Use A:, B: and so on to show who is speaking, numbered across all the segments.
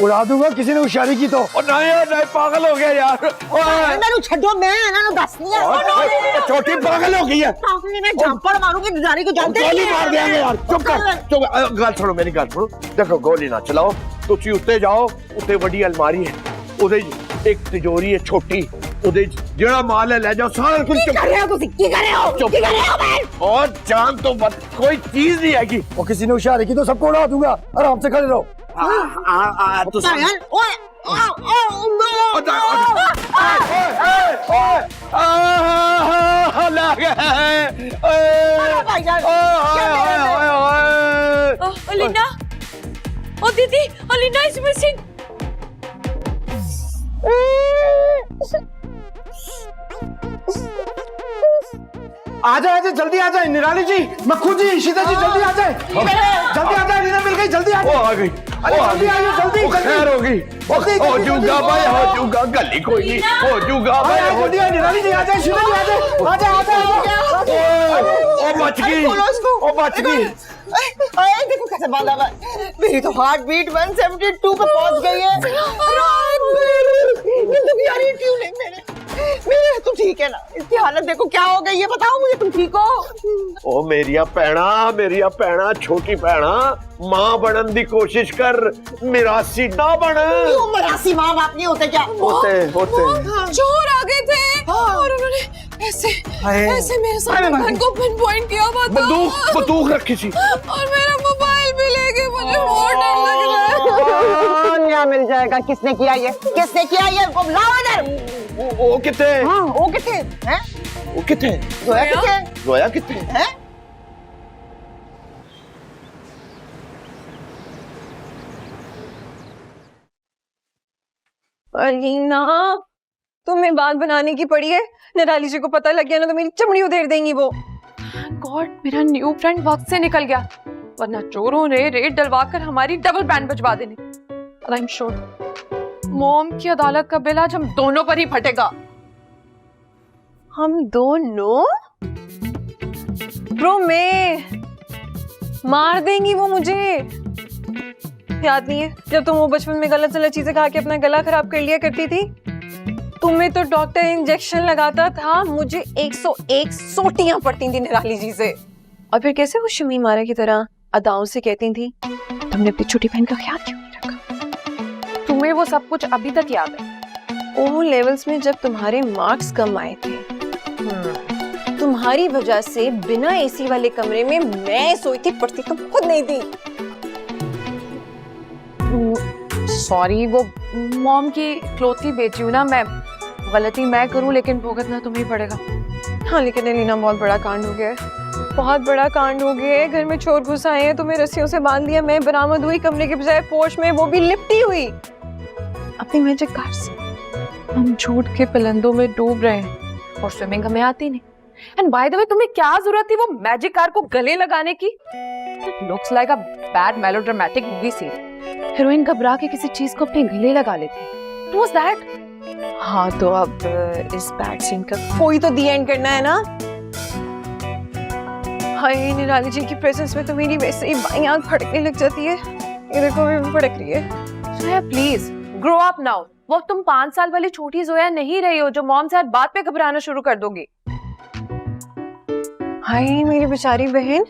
A: उड़ा दूंगा किसी ने होशियारी की तो।
B: नहीं पागल हो गया यार।
C: मैं छड्डो, मैं ना दस नहीं
B: छोटी पागल हो गई है।
C: मैं झापड़ मारूंगी दुजारी को, जानते
B: गोली मार देंगे यार। चुप कर, चुप। गल सुनो, मेरी गल सुनो। देखो गोली ना चलाओ, तुसी उत्ते जाओ, उत्ते बड़ी अलमारी है, उदे एक तिजोरी है छोटी, उदे जेड़ा माल है ले जाओ सारा कुछ।
C: की कर रहे हो तुसी? की कर रहे हो?
B: चुप
C: की कर रहे हो मैं?
B: और जान तो मत, कोई चीज नहीं आएगी।
A: वो किसी ने होशियारी की तो सबको उड़ा दूंगा, आराम से खड़े रहो।
B: तो
C: यार ओए
D: Alina! Oh, Didi! Alina is missing!
A: आजा आजा, जल्दी आ जाए निराली जी, मक्खू जी, शीता जी, जल्दी आ जाए, जल्दी आ जाए। रीना मिल गई, जल्दी आ
B: वो
A: जाए।
B: आ गई।
A: अरे जल्दी आइए, जल्दी
B: खैर हो गई। हो जूगा भाई, हो जूगा, गली कोई नहीं, हो जूगा भाई।
A: जल्दी आइए, निराली जी आ जाए, शीता जी आ जाए, आ जाए आ जाए।
B: ओ बच गई, ओ बच गई।
C: अरे देखो कैसे बांधा हुआ है। मेरी तो हार्ट बीट 172 पे पहुंच गई है। यार ट्यून है मेरे। तुम ठीक है ना? इसकी हालत देखो क्या हो गई है, बताओ मुझे, तुम ठीक हो?
B: ओ मेरिया भैना, छोटी भैना, मां बनन दी कोशिश कर, मिरासी ना बन।
C: क्यों मरासी माँ बाप नहीं होते क्या?
B: होते
D: चोर आ गए थे और उन्होंने ऐसे मेरे सामने को पिन पॉइंट किया हुआ था।
B: बंदूक रखी थी
D: और मेरा मोबाइल भी लेके, मुझे बहुत डर लग रहा है।
C: क्या मिल जाएगा? किसने किया ये? किसने किया ये? वो लाओ इधर।
B: वो किथे?
C: हाँ, वो किथे हैं?
B: वो किथे?
C: जोया किथे?
B: जोया किथे
C: हैं?
D: अलीना, तुम्हें बात बनाने की पड़ी है। निराली जी को पता लग गया ना तो मेरी चमड़ी उधेड़ देंगी वो। गॉड, मेरा न्यू फ्रेंड वक्त से निकल गया, वरना चोरों ने रेड डलवाकर हमारी डबल बैंड बजवा देनी। और आई एम श्योर मॉम की अदालत का बिल आज हम दोनों पर ही फटेगा। हम दोनों? ब्रो, मैं मार देंगी वो मुझे। याद नहीं है जब तुम वो बचपन में गलत सलत चीजें खा के अपना गला खराब कर लिया करती थी? तुम्हें तो डॉक्टर इंजेक्शन लगाता था, मुझे 101 सोटियां पड़ती थी निराली जी से। और फिर कैसे वो शमी मारा की तरह अदाओं से कहती थी, तुमने अपनी छोटी बहन का ख्याल क्यों नहीं रखा? तुम्हें वो सब कुछ अभी तक याद है? ओ लेवल्स में जब तुम्हारे मार्क्स कम आए थे, तुम्हारी वजह से बिना एसी वाले कमरे में मैं सोई थी, पढ़ती तो खुद नहीं थी। सॉरी, वो मॉम की क्लोथी बेची हूँ ना मैं, गलती मैं करूँ लेकिन भुगतना तुम्हें ही पड़ेगा। हाँ लेकिन एलिना, बहुत बड़ा कांड हो गया है, बहुत बड़ा कांड हो गया है। घर में चोर घुस आए हैं, तुम्हें रस्सियों से बांध दिया, मैं बरामद हुई कमरे के बजाय पोर्च में, वो भी लिपटी हुई अपनी मैजिक कार से। हम झूठ के पलंदों में डूब रहे हैं और स्विमिंग हमें आती नहीं। एंड बाय द वे, तुम्हें क्या जरूरत थी वो मैजिक कार को गले लगाने की? Looks like a bad melodramatic movie scene. Heroine घबरा के किसी चीज को अपने गले लगा लेती। What was that? हाँ तो अब इस बैड सीन का कोई तो दी एंड करना है ना। हाय, निराली जी की प्रेजेंस में तो मेरी वैसे ही बाईं आंख फड़कने लग जाती है। ये देखो भी फड़क रही है। Please grow up now. वो तुम 5 साल वाली छोटी जोया नहीं रही हो जो मॉम से हर बात पे घबराना शुरू कर दोगी। हाय मेरी बेचारी बहन,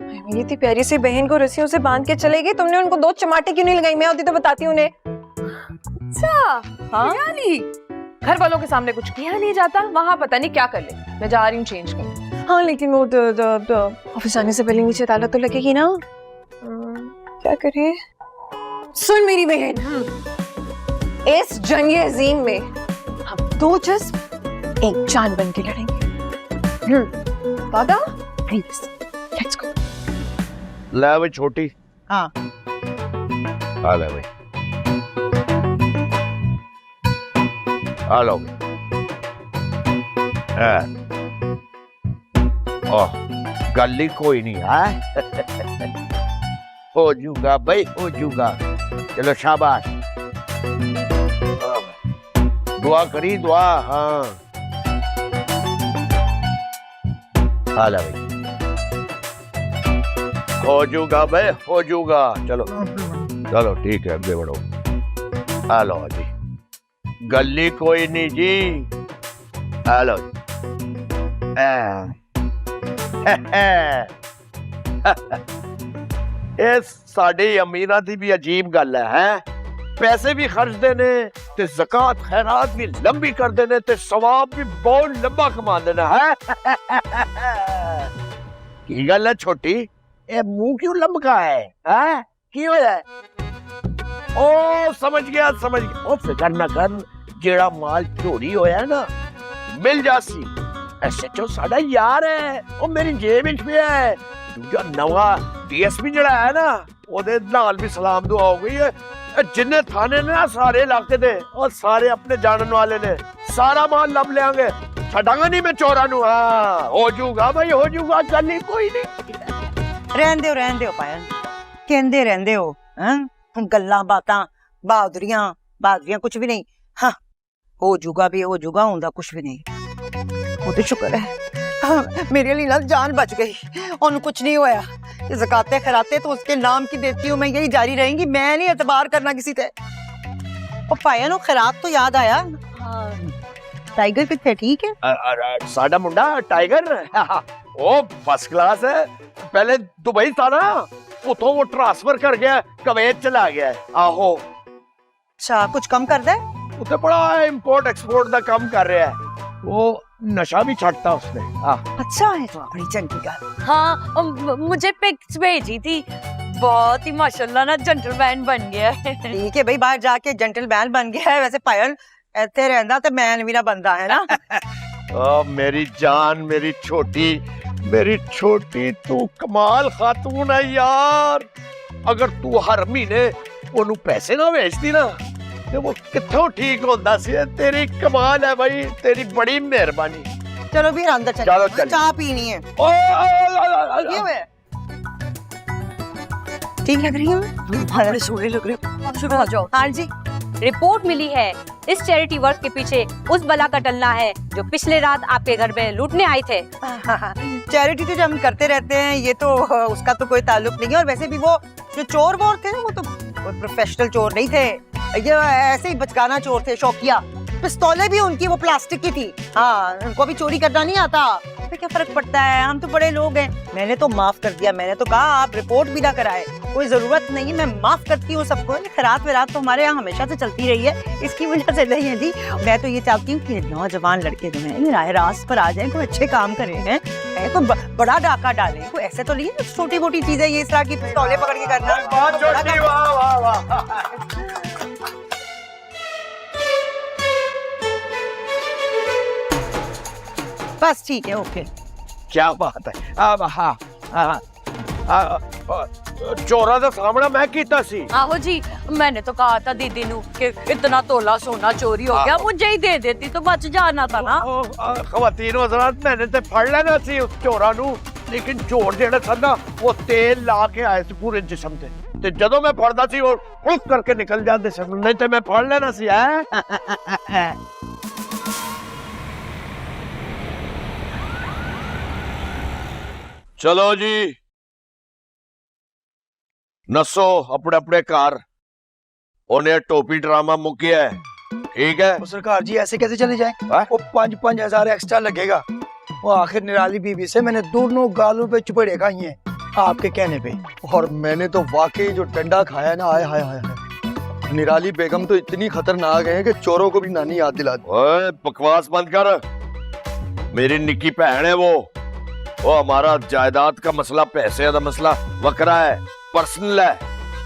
D: मेरी इतनी प्यारी सी बहन को रस्सियों से बांध के चले गई, तुमने उनको 2 चमाटे क्यों नहीं लगाई? मैं होती तो बताती उन्हें। अच्छा, हाँ? घर वालों के सामने कुछ किया नहीं जाता, वहाँ पता नहीं क्या कर ले। मैं जा रही हूँ चेंज कर। हाँ लेकिन वो ऑफिस आने से पहले नीचे अदालत तो लगेगी ना। क्या करें? सुन मेरी बहन, इस जंग अजीम में हम 2 जज्ब एक जान बन के लड़ेंगे। दादा प्लीज लेट्स गो।
B: ले भाई छोटी।
C: हाँ
B: आ ले भाई, आ लो। ओह, गल ही कोई नहीं है। हो जूगा भाई, हो जूगा। चलो शाबाश, दुआ करी दुआ। हाँ आ ले भाई, हो जूगा भाई, हो जूगा। चलो चलो ठीक है, आगे बढ़ो। हेलो जी, गली कोई नहीं जी। हेलो जी। ਇਹ ਸਾਡੇ ਅਮੀਰਾਂ ਦੀ ਵੀ ਅਜੀਬ ਗੱਲ ਹੈ ਪੈਸੇ ਵੀ ਖਰਚਦੇ ਨੇ ਤੇ ਜ਼ਕਾਤ ਖੈਰਾਤ ਵੀ ਲੰਬੀ ਕਰਦੇ ਨੇ ਤੇ ਸਵਾਬ ਵੀ ਬਹੁਤ ਲੰਬਾ ਕਮਾਉਂਦੇ ਨੇ ਹੈ ਕੀ ਗੱਲ ਹੈ ਛੋਟੀ ਇਹ ਮੂੰਹ ਕਿਉਂ ਲੰਬਕਾ ਹੈ ਕੀ ਹੋਇਆ ਉਹ ਸਮਝ ਗਿਆ ਉਹ ਫਿਕਰ ਨਾ ਕਰ ਜਿਹੜਾ ਮਾਲ ਚੋਰੀ ਹੋਇਆ ਨਾ ਮਿਲ ਜਾਸੀ ਐਸਐਚਓ ਸਾਡਾ ਯਾਰ ਹੈ ਉਹ ਮੇਰੀ ਜੇਬ ਵਿੱਚ ਪਿਆ ਹੈ ਦੂਜਾ ਨਵਾਂ ਡੀਐਸਪੀ ਜਿਹੜਾ ਹੈ ਨਾ ਉਹਦੇ ਨਾਲ ਵੀ ਸਲਾਮ ਦੁਆ ਹੋ ਗਈ ਹੈ ਜਿੰਨੇ ਥਾਣੇ ਨੇ ਨਾ ਸਾਰੇ ਇਲਾਕੇ ਦੇ ਉਹ ਸਾਰੇ ਆਪਣੇ ਜਾਣਨ ਵਾਲੇ ਨੇ ਸਾਰਾ ਮਾਲ ਲੱਭ ਲਿਆਂਗੇ ਛੱਡਾਂਗਾ ਨਹੀਂ ਮੈਂ ਚੋਰਾਂ ਨੂੰ ਹਾਂ ਹੋ ਜਾਊਗਾ ਭਾਈ ਹੋ ਜਾਊਗਾ ਗੱਲ ਨਹੀਂ ਕੋਈ ਨਹੀਂ
C: ਰਹਿੰਦੇ ਹੋ ਪਾਇਲ ਕਹਿੰਦੇ ਰਹਿੰਦੇ ਹੋ ਹਾਂ ਗੱਲਾਂ ਬਾਤਾਂ ਬਹਾਦਰੀਆਂ ਕੁਝ ਵੀ ਨਹੀਂ ਹਾਂ ਹੋ ਜਾਊਗਾ ਹੁੰਦਾ ਕੁਝ ਵੀ ਨਹੀਂ ਉਹ ਤੇ ਸ਼ੁਕਰ ਹੈ मेरे लिए ना जान बच गई और कुछ नहीं होया ज़काते खराते तो उसके नाम की देती हूँ मैं यही जारी रहेंगी मैं नहीं एतबार करना किसी पे और पाया नो खरात तो याद आया टाइगर कितने ठीक है
B: साडा मुंडा टाइगर ओ फर्स्ट क्लास है पहले दुबई था ना उतो वो ट्रांसफर कर गया कुवैत चला गया आहो
C: अच्छा कुछ कम कर दे
B: उते बड़ा इंपोर्ट एक्सपोर्ट का काम कर रहा है वो नशा भी छाटता उसने
C: अच्छा है तो बड़ी चंगी गल
E: हाँ मुझे पिक्स भेजी थी बहुत ही माशाल्लाह ना जेंटलमैन बन गया है
C: ठीक है भाई बाहर जाके जेंटलमैन बन गया है वैसे पायल ऐसे रहना तो मैन भी ना बनता है ना
B: ओ मेरी जान मेरी छोटी तू कमाल खातून है यार अगर तू हर महीने ओनू पैसे ना भेजती ना ਤੇ ਉਹ ਕਿੱਥੋਂ ਠੀਕ ਹੁੰਦਾ ਸੀ ਤੇਰੀ ਕਮਾਲ ਹੈ ਭਾਈ ਤੇਰੀ ਬੜੀ ਮਿਹਰਬਾਨੀ
C: चलो भी अंदर
B: चलो,
C: चलो चाह पीनी है ये हुआ ठीक लग रही है बड़े सोने लग रहे हो
E: शुरू हो जाओ
C: हाँ जी
E: रिपोर्ट मिली है इस चैरिटी वर्क के पीछे उस बला का टलना है जो पिछले रात आपके घर में लूटने आए थे
C: चैरिटी तो जब हम करते रहते हैं ये तो उसका तो कोई ताल्लुक नहीं है और वैसे भी वो जो चोर वोर थे ना वो तो प्रोफेशनल चोर नहीं थे ये ऐसे ही बचकाना चोर थे शौकिया पिस्तौलें भी उनकी वो प्लास्टिक की थी हाँ उनको भी चोरी करना नहीं आता तो क्या फर्क पड़ता है हम तो बड़े लोग हैं मैंने तो माफ कर दिया मैंने तो कहा आप रिपोर्ट भी ना कराए कोई जरूरत नहीं है मैं माफ करती हूँ सबको खैरात वैरात तो हमारे यहाँ हमेशा से चलती रही है इसकी वजह से नहीं है जी मैं तो ये चाहती हूँ कि नौजवान लड़के जो हैं राह रास्त पर आ जाए कोई अच्छे काम करे हैं तो बड़ा डाका डाले कोई ऐसे तो नहीं है छोटी मोटी चीजें ये इस तरह की पिस्तौलें पकड़ के करना बस ठीक है ओके
B: क्या बात है अब हाँ चोरा का सामना मैं कीता सी
E: आहो जी मैंने तो कहा था दीदी नू कि इतना तोला सोना चोरी हो गया मुझे ही दे देती तो बच जाना था ना
B: खवातीन हज़रात मैंने तो फड़ लेना सी उस चोरा नू लेकिन चोर जेड़े सन ना वो तेल ला के आए थे पूरे जिस्म ते ते जदों मैं फड़दा सी वो उस करके निकल जाते सन नहीं तो मैं फड़ लेना सी है चलो जी नसो अपने अपने कार उन्हें टोपी ड्रामा मुक्या है ठीक है
A: सरकार जी ऐसे कैसे चले जाए वो 5,000 एक्स्ट्रा लगेगा वो आखिर निराली बीबी से मैंने दोनों गालों पे चुपड़े खाई हैं आपके कहने पे और मैंने तो वाकई जो डंडा खाया ना आए हाय हाय हाय निराली बेगम तो इतनी खतरनाक है कि चोरों को भी नानी याद दिला दी
B: ओए बकवास बंद कर मेरी निक्की बहन है वो हमारा जायदाद का मसला पैसे का मसला वकरा है पर्सनल है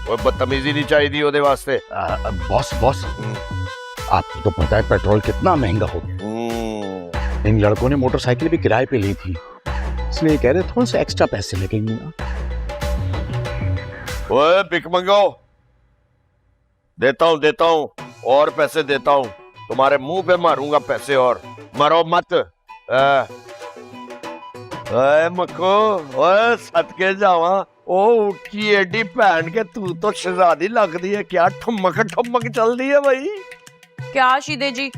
B: वो बदतमीजी नहीं चाहिए ओदे वास्ते
F: बॉस आपको तो पता है पेट्रोल कितना महंगा हो गया इन लड़कों ने मोटरसाइकिल भी किराए पे ली थी इसलिए कह रहे थोड़े से एक्स्ट्रा पैसे लगेंगे
B: ओए भिख मंगो देता हूँ और पैसे देता हूँ तुम्हारे मुंह पे मारूंगा पैसे और मरो मत मको ओए सदके जावा ओ उठी एडी भैन के तू तो शहजादी लगदी है क्या ठुमक ठुमक चलदी है भाई
E: क्या शीदे जी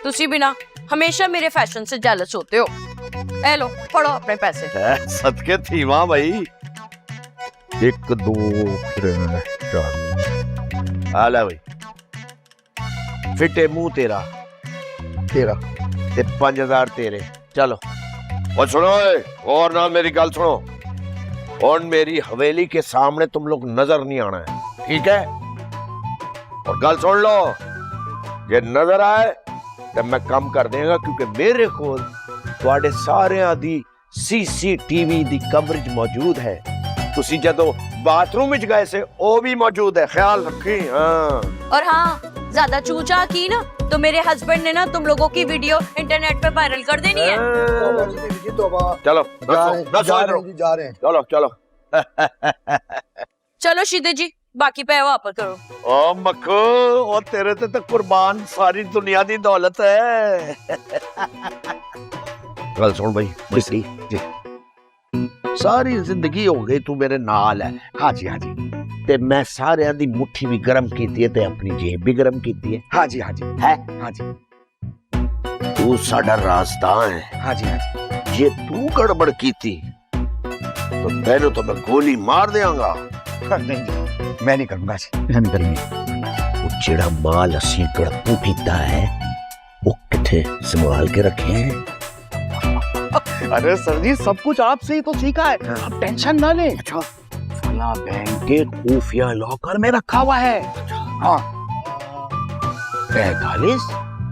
E: तुसी भी ना हमेशा मेरे फैशन से जेलस होते हो ए लो पढ़ो अपने पैसे
B: सदके थी वहां भाई 1 2 3 4 आला भाई फिटे मुंह तेरा
A: तेरा
B: ते 5000 तेरे। चलो और सुनो और ना मेरी गल सुनो, और मेरी हवेली के सामने तुम लोग नजर नहीं आना है, ठीक है? और गल सुन लो, ये नजर आए तो मैं कम कर देगा, क्योंकि मेरे को ਤੁਹਾਡੇ ਸਾਰਿਆਂ ਦੀ CCTV ਦੀ कवरेज मौजूद है। तुसी जदों बाथरूम विच गए से वो भी मौजूद है, ख्याल रखी। हाँ
E: और हाँ, ज्यादा चूचा की ना तो मेरे हस्बैंड ने ना तुम लोगों की वीडियो इंटरनेट पे वायरल कर देनी है।
B: चलो
A: जा रहे हैं।
B: चलो चलो
E: चलो शीदे जी, बाकी पे वापस करो।
B: ओ मक्खू, ओ तेरे ते तो कुर्बान सारी दुनिया दी दौलत है। गल सुन भाई, जी जी, सारी जिंदगी हो गई तू मेरे नाल है।
F: हाँ जी, हाँ जी।
B: ते मैं सारियां दी मुट्ठी भी गरम कीती है ते अपनी जेब भी गरम कीती है।
F: हाँ जी, हाँ जी।
B: है
F: हाँ जी,
B: तू साडा राजदान है।
F: हाँ जी, हाँ जी।
B: जे तू गड़बड़ कीती तो तेनू तो मैं गोली मार देंगा।
F: नहीं जी, मैं नहीं करूंगा जी, मैं नहीं करूंगी।
B: वो जेड़ा माल असी गड़पू कीता है वो किथे संभाल के रखे हैं?
F: अरे सर जी, सब कुछ आपसे ही तो सीखा है, आप टेंशन ना लें।
B: अच्छा, फला बैंक के खुफिया लॉकर में रखा हुआ है।
F: हाँ, 45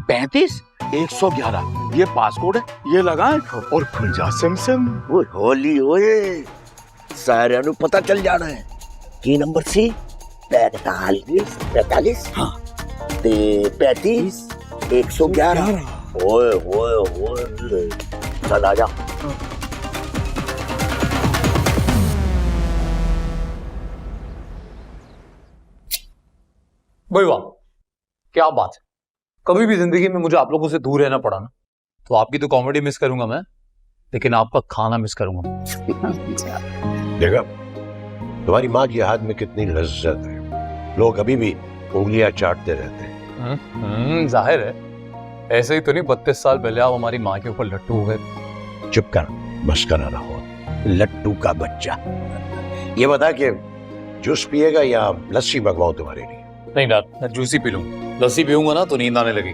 F: 35 111 ये पासकोड है, ये लगाएं और खुल जा सिम सिम।
B: वो होली ओए, सारे नु पता चल जाना है की नंबर सी 45 हाँ ते 35 111। ओए ओए ओए, चल आजा।
G: भाई वाह, क्या बात है। कभी भी जिंदगी में मुझे आप लोगों से दूर रहना पड़ा ना, तो आपकी तो कॉमेडी मिस करूंगा मैं, लेकिन आपका खाना मिस करूंगा।
B: देखा तुम्हारी माँ के हाथ में कितनी लज्जत है, लोग अभी भी उंगलियां चाटते रहते हैं।
G: जाहिर है, ऐसे ही तो नहीं 32 साल पहले आप हमारी माँ के ऊपर लट्टू हो गए।
B: चुप कर, मस्करा ना हो, लट्टू का बच्चा। ये बता कि जूस पिएगा या लस्सी मंगवाऊं तुम्हारे लिए?
G: नहीं यार, मैं जूस ही पी लूंगा। लस्सी पीऊंगा ना तो नींद आने लगी।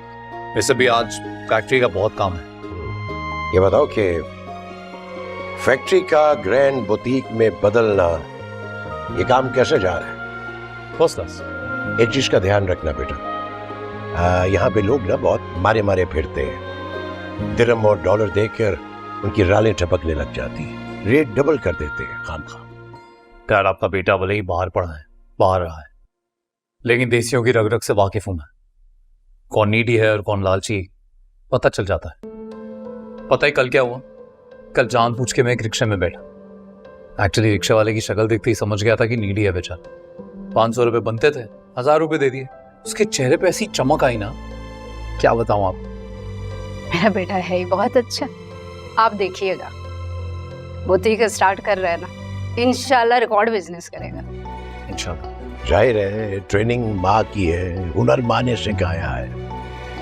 G: वैसे भी आज फैक्ट्री का बहुत काम है।
B: ये बताओ कि फैक्ट्री का ग्रैंड बुटीक में बदलना, ये काम कैसे जा रहा है?
G: First class.
B: एक चीज का ध्यान रखना बेटा, यहाँ पे लोग ना बहुत मारे मारे फिरते हैं, दिरहम और डॉलर देखकर उनकी रालें टपकने लग जाती हैं, रेट डबल कर देते हैं खामखा।
G: यार आपका बेटा भले ही बाहर पढ़ा है, बाहर रहा है, लेकिन देसियों की रग रग से वाकिफ हूं मैं। कौन नीडी है और कौन लालची पता चल जाता है। पता है कल क्या हुआ? कल जान पूछ के मैं एक रिक्शे में बैठा। एक्चुअली रिक्शा वाले की शक्ल देखते ही समझ गया था कि नीडी है बेचारा। 500 रुपए बनते थे, 1000 रुपए दे दिए। उसके चेहरे पे ऐसी चमक आई ना, क्या बताऊं आप।
H: मेरा बेटा है ही बहुत अच्छा, आप देखिएगा। बुटीक स्टार्ट कर रहे हैं ना, इंशाल्लाह रिकॉर्ड बिजनेस करेगा
G: इंशाल्लाह।
B: जाहिर है ट्रेनिंग माँ की है, हुनर माँ ने सिखाया है,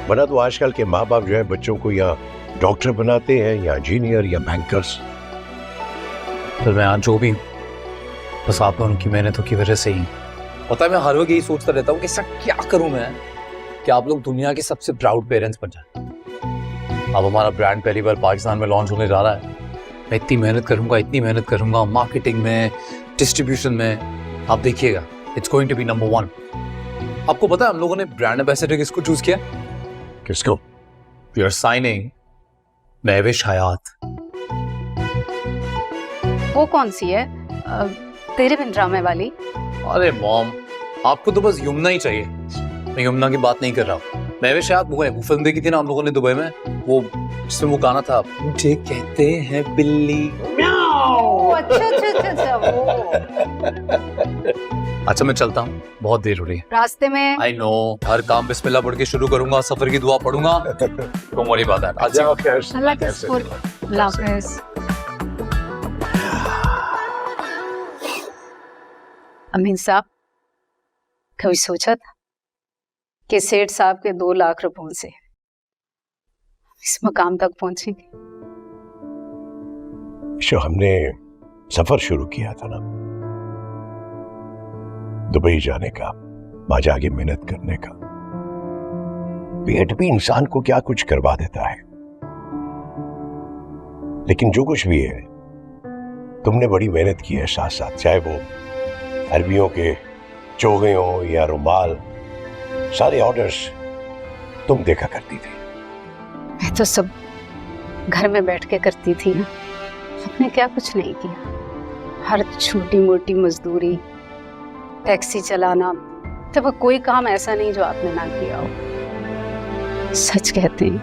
B: वरना तो आजकल के माँ बाप जो है बच्चों को या डॉक्टर बनाते हैं या इंजीनियर या बैंकर्स।
G: फिर मैं आज जो भी बस आप उनकी मेहनतों की वजह से ही। पता है मैं हर वक्त यही सोचता रहता हूँ कि सर क्या करूं मैं कि आप लोग दुनिया के सबसे प्राउड पेरेंट्स बन जाए। अब हमारा ब्रांड पहली बार पाकिस्तान में लॉन्च होने जा रहा है। मैं इतनी मेहनत करूंगा मार्केटिंग में, डिस्ट्रीब्यूशन में। आप देखिएगा, it's going to be number 1। आपको पता है हम लोगों ने ब्रांड एम्बेसडर किसको चूज किया?
B: किसको?
G: वी आर साइनिंग महविश हयात।
H: वो कौन सी है? तेरे बिन ड्रामे वाली?
G: अरे मॉम, आपको तो बस यमुना ही चाहिए। मैं यमुना की बात नहीं कर रहा हूँ। महविश हयात वो है, वो फिल्म देखी थी ना हम लोगों ने दुबई में, वो जिसमें वो गाना था, मुझे कहते हैं बिल्ली।
H: अच्छा वो।
G: अच्छा मैं चलता हूँ, बहुत देर हो रही है।
H: रास्ते में
G: आई नो, हर काम बिस्मिल्लाह पढ़ के शुरू करूंगा, सफर की दुआ पढ़ूंगा। तो मोरी बात है।
H: अल्लाह हाफिज़। अमीन साहब, कभी सोचा था कि सेठ साहब के 2 लाख रुपयों से इस मकाम तक पहुंचेंगे?
B: जो हमने सफर शुरू किया था ना, दुबई जाने का, वहां जाके मेहनत करने का, पेट भी इंसान को क्या कुछ करवा देता है। लेकिन जो कुछ भी है, तुमने बड़ी मेहनत की है साथ साथ, चाहे वो अरबियों के चोगे हो या रुमाल, सारे ऑर्डर्स तुम देखा करती थी।
H: मैं तो सब घर में बैठ के करती थी ना, आपने क्या कुछ नहीं किया। हर छोटी मोटी मजदूरी, टैक्सी चलाना, तो कोई काम ऐसा नहीं जो आपने ना किया हो। सच कहते हैं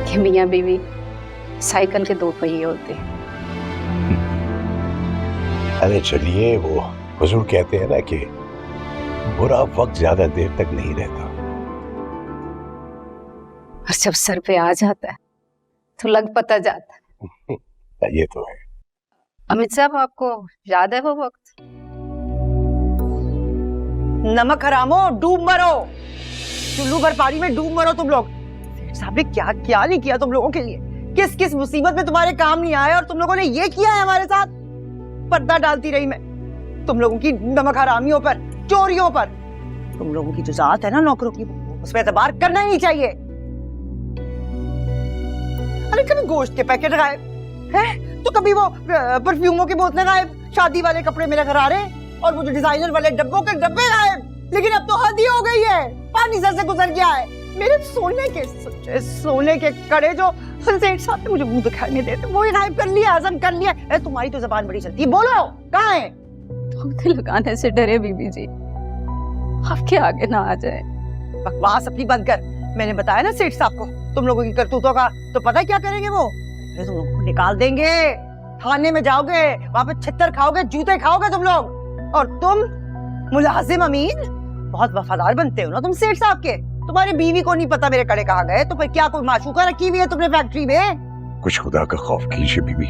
H: कि मियाँ बीवी साइकिल के दो पहिए होते हैं।
B: अरे चलिए, वो हुजूर कहते हैं ना कि बुरा वक्त ज्यादा देर तक नहीं रहता।
H: और जब सर पे आ जाता है तो लग पता जाता है।
B: ये तो है।
H: अमित साहब, आपको याद है वो वक्त?
C: नमक हरामो, डूब मरो, चुल्लू भर पानी में डूब मरो तुम लोग। सेठ साहब ने क्या क्या नहीं किया तुम लोगों के लिए, किस किस मुसीबत में तुम्हारे काम नहीं आया, और तुम लोगों ने ये किया है हमारे साथ। पर्दा डालती रही मैं तुम लोगों की नमक हरामियों पर, चोरियों पर। तुम लोगों की जो जात है ना नौकरों की, उस पर एतबार करना ही नहीं चाहिए। अरे कभी गोश्त के पैकेट गायब है, तो कभी वो परफ्यूमों की बोतलें गायब, शादी वाले कपड़े मेरे घर आ रहे, और वो जो डिजाइनर वाले डब्बों के डब्बे गायब। लेकिन अब तो हद ही हो गई है, पानी सर से गुजर गया है। मेरे सोने के कड़े जो सेठ साहब ने मुझे मुंह दिखाई नहीं देते, वो ही गायब कर लिया, हजम कर लिया। तुम्हारी तो जबान बड़ी चलती है, बोलो कहाँ है?
H: धोखे लगाने से डरे बीबी जी, आपके आगे ना आ जाए।
C: बकवास अपनी बंद कर। मैंने बताया ना सेठ साहब को तुम लोगों की करतूतों का, तो पता है क्या करेंगे वो? अरे तुम लोगों को निकाल देंगे, थाने में जाओगे, वहां पे छित्तर खाओगे, जूते खाओगे तुम लोग। और तुम मुलाजिम अमीन, बहुत वफादार बनते हो ना तुम सेठ साहब के। तुम्हारी बीवी को नहीं पता मेरे कड़े कहाँ गए, तो फिर क्या कोई माशूका रखी हुई है तुमने फैक्ट्री में?
B: कुछ खुदा का खौफ कीजिए बीबी,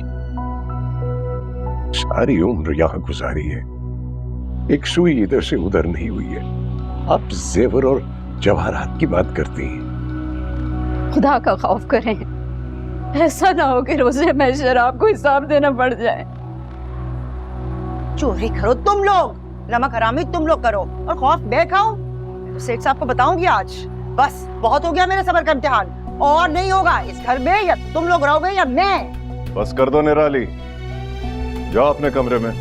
B: सारी उम्र यहाँ गुजारी है, एक सुई इधर से उधर नहीं हुई है। आप जेवर और जवाहरात की बात करती हैं।
H: खुदा का खौफ करें, ऐसा ना हो कि रोजे में शराब को हिसाब देना पड़ जाए।
C: चोरी करो तुम लोग, नमक हरामी तुम लोग करो, और खौफ बे खाओ। तो सेठ साहब को बताऊंगी आज, बस बहुत हो गया मेरे सबर का इम्तिहान, और नहीं होगा इस घर में। या तुम लोग रहोगे या मैं।
I: बस कर दो निराली, जाओ अपने कमरे में।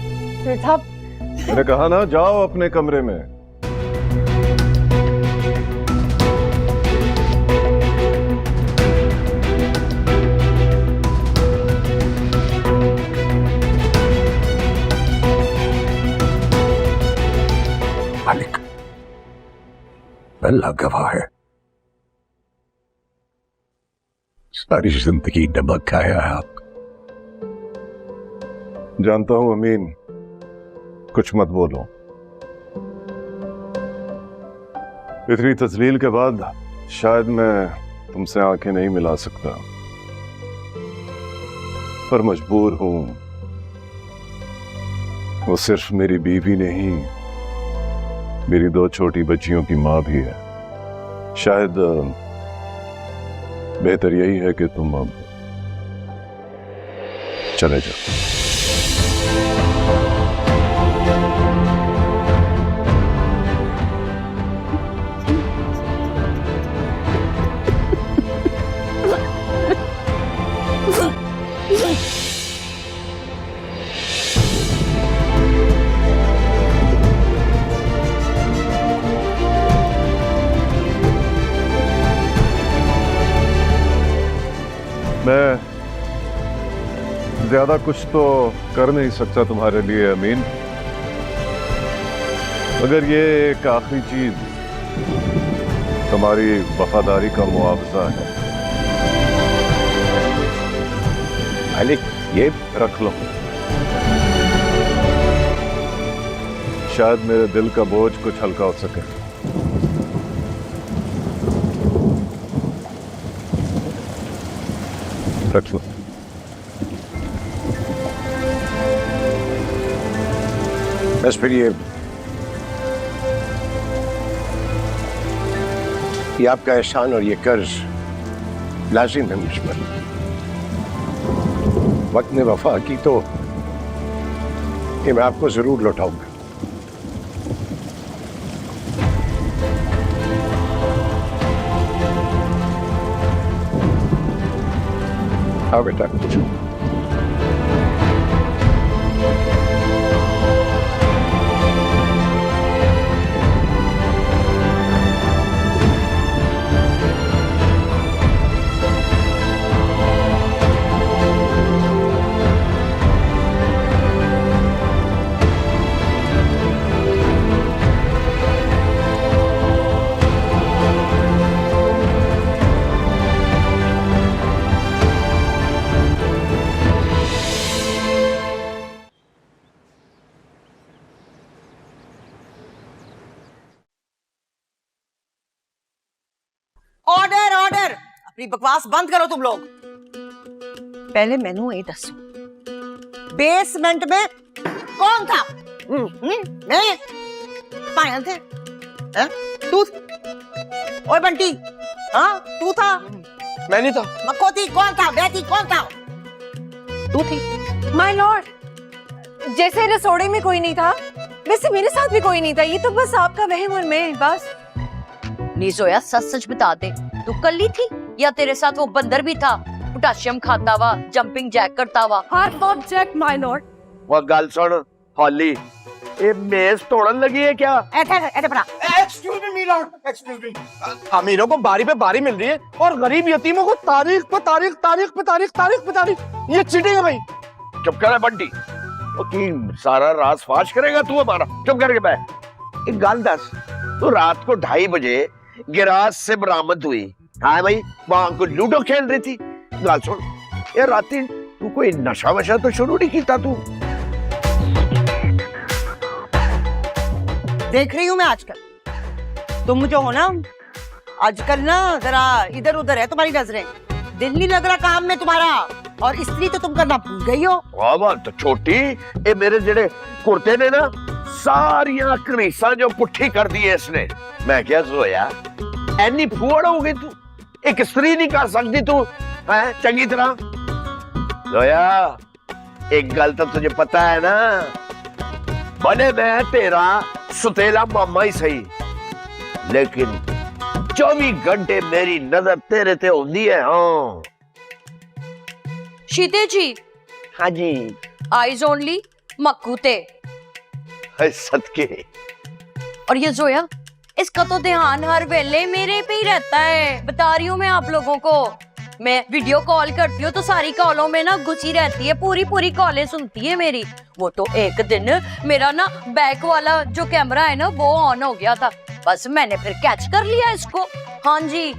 C: सेठ साहब,
I: मैंने कहा ना, जाओ अपने कमरे में।
B: मालिक, अल्लाह गवाह है, सारी जिंदगी नमक खाया है आपका।
I: जानता हूं अमीन, कुछ मत बोलो। इतनी तजलील के बाद शायद मैं तुमसे आंखें नहीं मिला सकता, पर मजबूर हूं। वो सिर्फ मेरी बीवी नहीं, मेरी दो छोटी बच्चियों की माँ भी है। शायद बेहतर यही है कि तुम अब चले जाओ। मैं ज्यादा कुछ तो कर नहीं सकता तुम्हारे लिए अमीन, मगर ये एक आखिरी चीज तुम्हारी वफादारी का मुआवजा है।
B: मालिक, ये
I: रख लो, शायद मेरे दिल का बोझ कुछ हल्का हो सके। रख लो।
B: बस फिर ये आपका एहसान और ये कर्ज लाजिम है मुझ पर। वक्त ने वफा की तो ये मैं आपको जरूर लौटाऊंगा।
I: हाँ बेटा।
C: ऑर्डर ऑर्डर, अपनी बकवास बंद करो तुम लोग। पहले मैनू ये दसो, बेसमेंट में कौन था? मैं? पायल थे? हैं? तू? ओए बंटी, हाँ तू था?
B: मैं नहीं था।
C: मकोती कौन था? बैठी कौन था? तू थी?
D: माय लॉर्ड, जैसे रसोड़े में कोई नहीं था वैसे मेरे साथ भी कोई नहीं था। ये तो बस आपका वहम और मैं बस।
E: नी जोया, सच सच बता दे, तू कल्ली थी या तेरे साथ वो बंदर भी था? पोटाशियम खाता हुआ, जंपिंग जैक करता हुआ।
D: Heart object my Lord.
B: वो गल सुन हॉली, ये मेज तोड़न लगी है क्या?
C: ऐसे पड़ा।
B: Excuse me milord, excuse me. अमीरों को बारी पे बारी मिल रही है और गरीब यतीमों को तारीख पे तारीख, तारीख पे तारीख, तारीख पे तारीख। ये चीटिंग है भाई। चुप कर बंटी, वो की सारा राज फाश करेगा तू हमारा। चुप करके बैठ। एक गल दस, तू रात को 2:30 बजे गिरास से बरामद हुई, हाँ भाई, वहां को लूडो खेल रही थी। गल सुन, ये राती तू कोई नशा वशा तो शुरू नहीं किया तू?
C: देख रही हूँ मैं आजकल, तुम जो हो ना आजकल ना जरा इधर उधर है तुम्हारी नजरें। दिल नहीं लग रहा काम में तुम्हारा, और स्त्री तो तुम करना भूल गई हो।
B: वाह वाह, तो छोटी, ये मेरे जेड़े कुर्ते ने ना सारियां कमीसा जो पुट्ठी कर दी है इसने। मैं क्या सोया, एनी फुअड़ हो गई तू? एक स्त्री नहीं कर सकती तू है चंगी तरह? जोया, एक गल तो तुझे पता है ना, भले मैं तेरा सुतेला मामा ही सही, लेकिन 24 घंटे मेरी नजर तेरे ते होंदी है। हाँ
E: शीते जी।
B: हाँ जी।
E: Eyes only मक्कूते।
B: सदके।
E: और ये जोया, इसका तो ध्यान हर वेले मेरे पे ही रहता है। बता रही हूँ मैं आप लोगों को, मैं वीडियो कॉल करती हूँ तो सारी कॉलों में ना घुसी रहती है, पूरी पूरी कॉलें सुनती है मेरी। वो तो एक दिन मेरा ना बैक वाला जो कैमरा है ना वो ऑन हो गया था, बस मैंने फिर कैच कर लिया इसको। हाँ जी।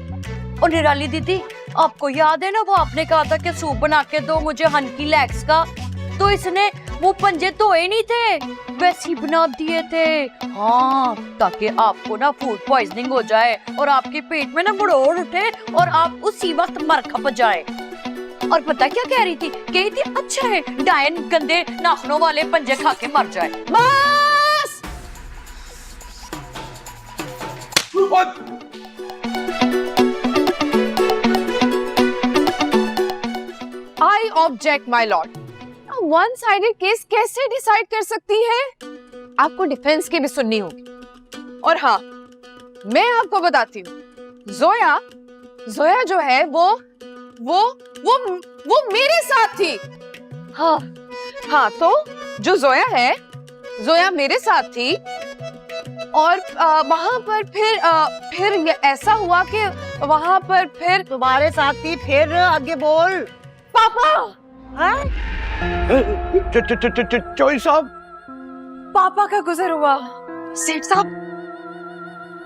E: और निराली दीदी, आपको याद है ना वो आपने कहा था कि सूप बना के दो मुझे हनकी लेग्स का, तो इसने वो पंजे धोए नहीं थे, वैसे ही बना दिए थे। हाँ, ताकि आपको ना फूड पॉइजनिंग हो जाए और आपके पेट में ना गुड़ोड़ उठे और आप उसी वक्त मर खप जाए। और पता क्या कह रही थी? कही थी अच्छा है डायन गंदे नाखूनों वाले पंजे खा के मर जाए। बस
D: I object my Lord. One sided case कैसे डिसाइड कर सकती है? आपको डिफेंस की भी सुननी होगी। और हाँ, मैं आपको बताती हूँ, जोया जो है वो मेरे साथ थी। हाँ तो जो जोया मेरे साथ थी, और वहां पर फिर ऐसा हुआ कि वहां पर फिर
C: तुम्हारे साथ थी, फिर आगे बोल।
D: पापा।
B: चोई साहब,
D: पापा का गुजर हुआ। सेठ साहब।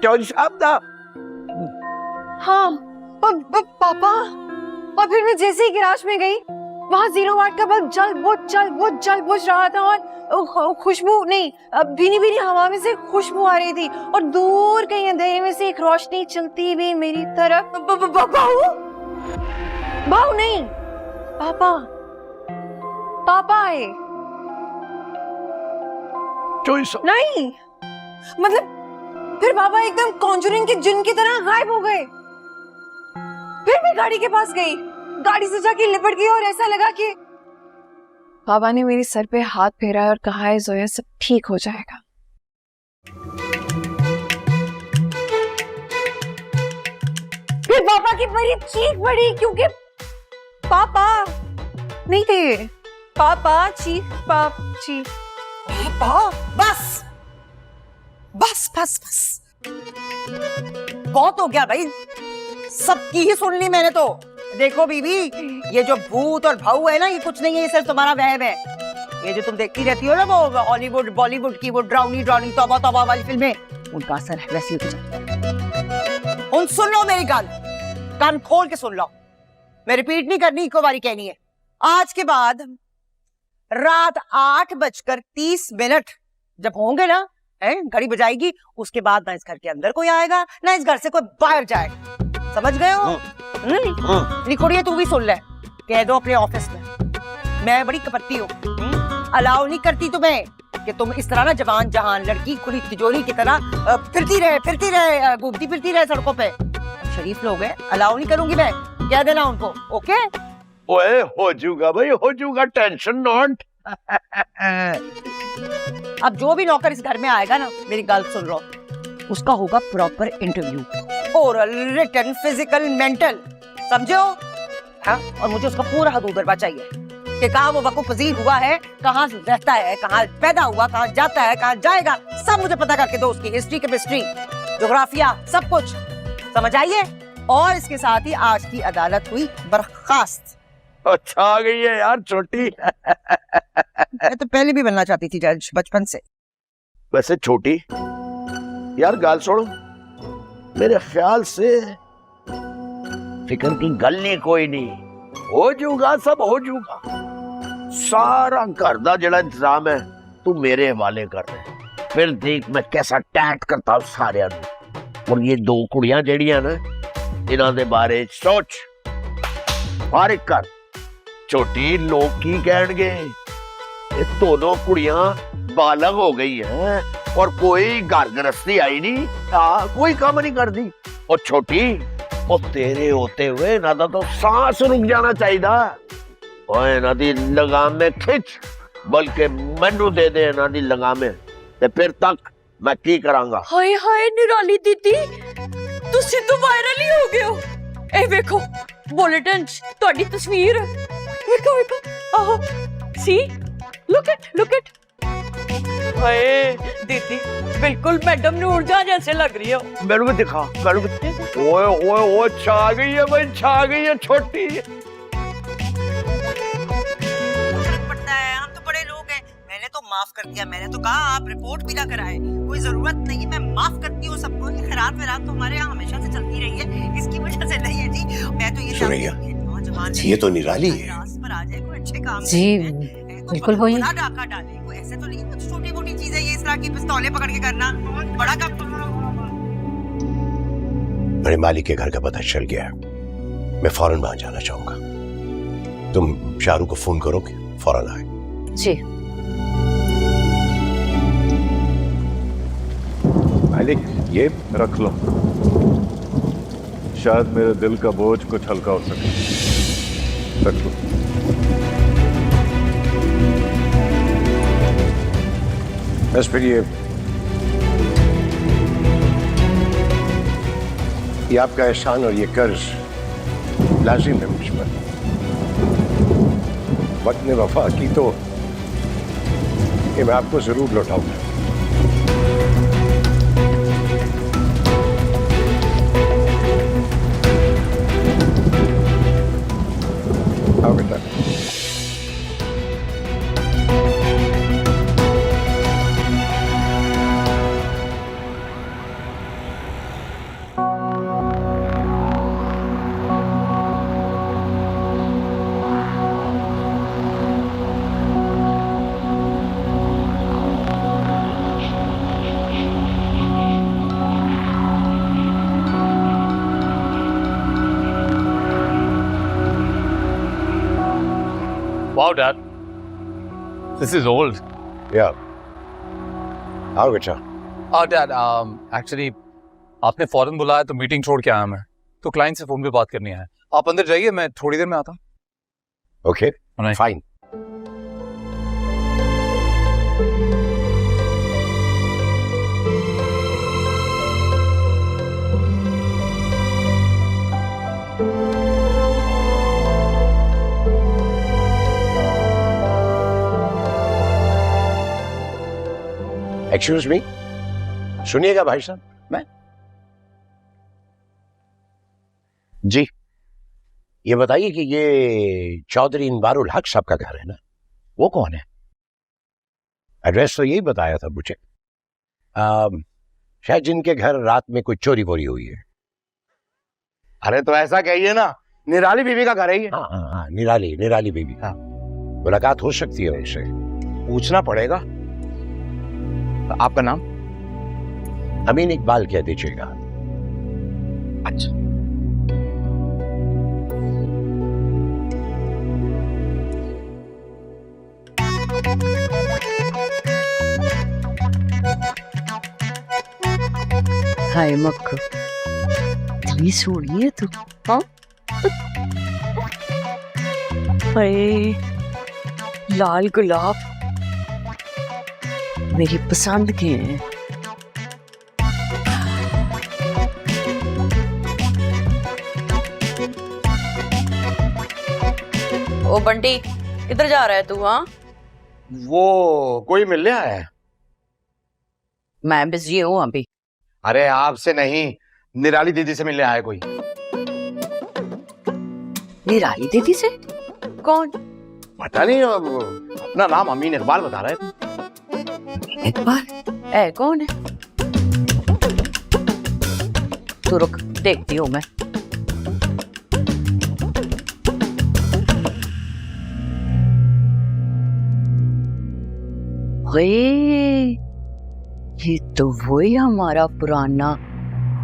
B: चोई साहब दा।
D: हाँ, पापा। और फिर मैं जैसे ही गिराज में गई, वहाँ 0 वाट का बल्ब जल बुझ रहा था, और खुशबू नहीं, भीनी हवा में से खुशबू आ रही थी, और दूर कहीं अंधेरे में से एक रोशनी चलती हुई मेरी तरफ। बाहु नहीं, पापा आए। नहीं, मतलब फिर पापा एकदम कॉन्जरिंग के जिन की तरह गायब हो गए। फिर मैं गाड़ी के पास गई, गाड़ी से जाके लिपट गई, और ऐसा लगा कि पापा ने मेरे सर पे हाथ फेरा और कहा है जोया सब ठीक हो जाएगा। फिर पापा की बड़ी चीख पड़ी, क्योंकि पापा नहीं थे, पापा ची पापची।
C: पापा बस बस बस बस, बहुत हो गया भाई, सबकी ही सुन ली मैंने तो। देखो बीबी, ये जो भूत और भाऊ है ना, ये कुछ नहीं है, ये सिर्फ तुम्हारा वहम है। ये जो तुम देखती रहती हो ना वो हॉलीवुड बॉलीवुड की वो ड्राउनी ड्राउनी तौबा तौबा वाली फिल्में, उनका असर है वैसे ही होता। उन सुन लो मेरी गल, कान खोल के सुन लो, मैं रिपीट नहीं करनी, इको बारी कहनी है। आज के बाद रात 8:30 जब होंगे ना, घड़ी बजाएगी, उसके बाद ना इस घर के अंदर कोई आएगा ना इस घर से कोई बाहर जाएगा, समझ गए हो? निकोड़िए तू भी सुन ले, कह दो अपने ऑफिस में मैं बड़ी कपट्टी हूँ, अलाउ नहीं करती तुम्हें कि तुम इस तरह ना जवान जहान लड़की खुली तिजोरी की तरह फिरती रहे घूमती फिरती रहे सड़कों पे। शरीफ लोग हैं, अलाउ नहीं करूंगी मैं, कह देना उनको, ओके?
B: ओए हो जाऊंगा भाई, हो जाऊंगा, टेंशन नॉट।
C: अब जो भी नौकर इस घर में आएगा ना, मेरी गल सुन लो, उसका होगा proper interview, oral, written, physical, mental, समझो? हाँ, और मुझे उसका पूरा हदूदरबा चाहिए कि कहाँ वो वक़्फ़ पजीर हुआ है, कहाँ रहता है, कहाँ पैदा हुआ, कहाँ जाता है, कहाँ जाएगा, सब मुझे पता करके दो, उसकी हिस्ट्री, केमिस्ट्री, ज्योग्राफिया, सब कुछ, समझ आइए? और इसके साथ ही आज की अदालत हुई बर्खास्त।
B: अच्छा आ गई है यार छोटी।
C: मैं तो पहले भी बनना चाहती थी जज, बचपन से।
B: वैसे छोटी यार, गाल छोड़ो, मेरे ख्याल से फिक्र की गल नहीं कोई नहीं, हो जाऊगा, सब हो जाऊगा। सारा घर दा जेड़ा इंतजाम है तू मेरे हवाले कर दे, फिर देख मैं कैसा टैट करता हूं सारे नूं। और ये दो कुड़ियां जेड़ियां ना, इन्हां दे बारे सोच, फारिग कर। छोटी लोग की कहणगे, ये दोनों कुड़ियां बालग हो गई हैं और कोई घर गृहस्थी आई नहीं, कोई काम नहीं कर दी। और छोटी, और तेरे होते हुए ना तो सांस रुक जाना चाहिए, ओए ना दी लगामें खिंच, बल्कि मैनू दे दे ना दी लगामें, ते फिर तक मैं की करांगा।
E: हाय हाय निराली दीदी, तुसी तो वायरल ही हो गए हो। ए देखो बुलेटिन ਤੁਹਾਡੀ तस्वीर, देखो देखो, आहो, सी, लुक इट। हाय दीदी, बिल्कुल मैडम नूर जहां जैसे लग रही हो।
B: मेरे को दिखा, मेरे को। ओए ओए ओए, छा गई है भाई, छा गई है छोटी।
C: पड़ता है, हम तो बड़े लोग हैं, मैंने तो माफ कर दिया, मैंने तो कहा आप रिपोर्ट भी ना कराएं, कोई जरूरत नहीं है, मैं माफ करती हूँ सबको। ये खैरात वैरात तो हमारे यहाँ हमेशा से चलती रही है, इसकी वजह से नहीं है जी। मैं तो ये
J: सुरैया, ये तो निराली है।
C: पर आ जाए, कोई अच्छे काम
H: जी, बिल्कुल वही।
C: डाका डाले, कोई ऐसे तो नहीं कुछ छोटी मोटी चीजें, ये इस तरह की पिस्तौलें पकड़ के करना बड़ा काम।
J: मेरे मालिक के घर का पता चल गया है, मैं फौरन वहां जाना चाहूंगा। तुम शाहरुख को फोन करोगे, फौरन आए।
H: जी।
I: मालिक, ये रख लो, शायद मेरे दिल का बोझ कुछ हल्का हो सके। रख लो। बस फिर ये आपका एहसान और ये कर्ज लाजिम है मुझ पर। वक्त ने वफा की तो ये मैं आपको जरूर लौटाऊंगा। आओ बेटा।
G: Wow, Dad. This is old.
J: Yeah. आओ बेटा।
G: Dad, actually, आपने फौरन बुलाया तो मीटिंग छोड़ के आया मैं, तो क्लाइंट से फोन पे बात करनी है। आप अंदर जाइए, मैं थोड़ी देर में आता हूँ।
J: Okay, fine. एक्सक्यूज मी, सुनिएगा भाई साहब।
F: मैं जी,
J: ये बताइए कि ये चौधरी इनबारुल हक साहब का घर है ना?
F: वो कौन है?
J: एड्रेस तो यही बताया था मुझे। शायद जिनके घर रात में कोई चोरी वोरी हुई है।
F: अरे तो ऐसा कहिए ना, निराली बीवी का घर है ये।
J: हाँ, निराली बीबी।
F: हाँ।
J: मुलाकात हो सकती है उनसे।
F: पूछना पड़ेगा। आपका नाम?
J: अमीन इकबाल कह दीजिएगा।
F: अच्छा।
C: हाय मक्खू, इतनी सोहनी है तू। हाँ हाय लाल गुलाब मेरी पसंद के हैं।
E: ओ बंटी, किधर जा रहा है तू? हाँ,
F: वो कोई मिलने आया है?
E: मैं बिजी हूँ अभी।
F: अरे आपसे नहीं, निराली दीदी से मिलने आया कोई।
C: निराली दीदी से?
E: कौन?
F: पता नहीं, अपना नाम अमीन इकबाल बता रहा है।
C: इकबाल
E: है कौन है? तू रुक, देखती हूँ मैं।
C: ये तो वही हमारा पुराना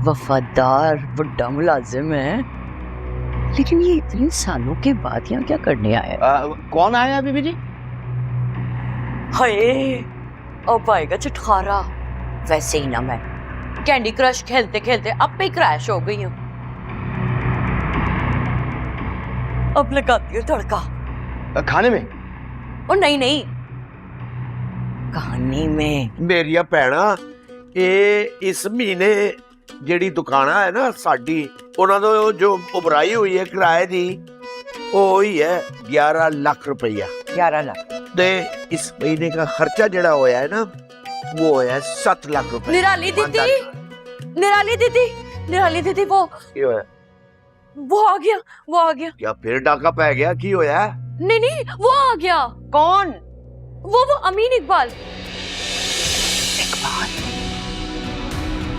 C: वफादार बुड्ढा मुलाजिम है, लेकिन ये इतने सालों के बाद यहाँ क्या करने आया?
F: कौन आया बीबी जी?
E: हाय, अब आएगा छुटकारा। वैसे ही ना मैं कैंडी क्रश खेलते खेलते अब पे क्रैश हो गई हूँ। अब लगाती हूँ तड़का।
F: खाने में?
E: ओ नहीं,
C: कहानी में।
B: ਮੇਰੀਆਂ ਭੈਣਾਂ, ਇਹ ਇਸ ਮਹੀਨੇ ਜਿਹੜੀ ਦੁਕਾਨਾਂ ਹੈ ਨਾ ਸਾਡੀ, ਉਹਨਾਂ ਦਾ ਜੋ ਉਬਰਾਈ ਹੋਈ ਹੈ ਕਿਰਾਏ ਦੀ, ਉਹ ਹੀ ਹੈ 11 ਲੱਖ रुपया।
C: 11 लाख।
B: ਤੇ ਇਸ ਮਹੀਨੇ ਦਾ ਖਰਚਾ ਜਿਹੜਾ ਹੋਇਆ ਹੈ ਨਾ, वो है 7 लाख रुपए।
E: निराली दीदी, वो
B: ਕੀ ਹੋਇਆ?
E: वो आ गया।
B: क्या फिर डाका पै गया? की होया?
E: नहीं, वो आ गया।
C: कौन?
E: वो अमीन इकबाल।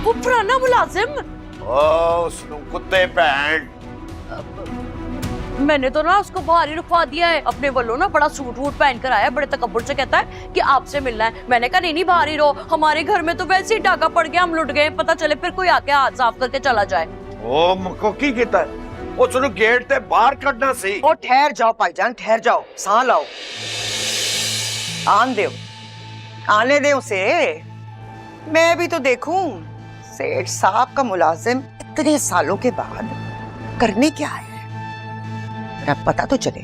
E: वो पुराना मुलाजिम।
B: ओ सुनो कुत्ते भैन,
E: मैंने तो ना उसको बाहर ही रुकवा दिया है। अपने वालों ना बड़ा सूट वूट पहन कर आया, बड़े तकब्बुर से कहता है कि आपसे मिलना है। मैंने कहा नहीं बाहर ही रहो, हमारे घर में तो वैसे ही डाका पड़ गया, हम लुट गए, पता चले फिर कोई आके हाथ साफ करके चला जाए।
B: ओ मको की कीता है? ਉਹ ਤੁਹਾਨੂੰ ਗੇਟ ਤੇ ਬਾਹਰ ਕੱਢਣਾ ਸੀ।
C: ओ ठहर जाओ भाईजान, ठहर जाओ, सांस लाओ, आने दे उसे। मैं भी तो देखूं सेठ साहब का मुलाजिम इतने सालों के बाद करने क्या है, पता तो चले।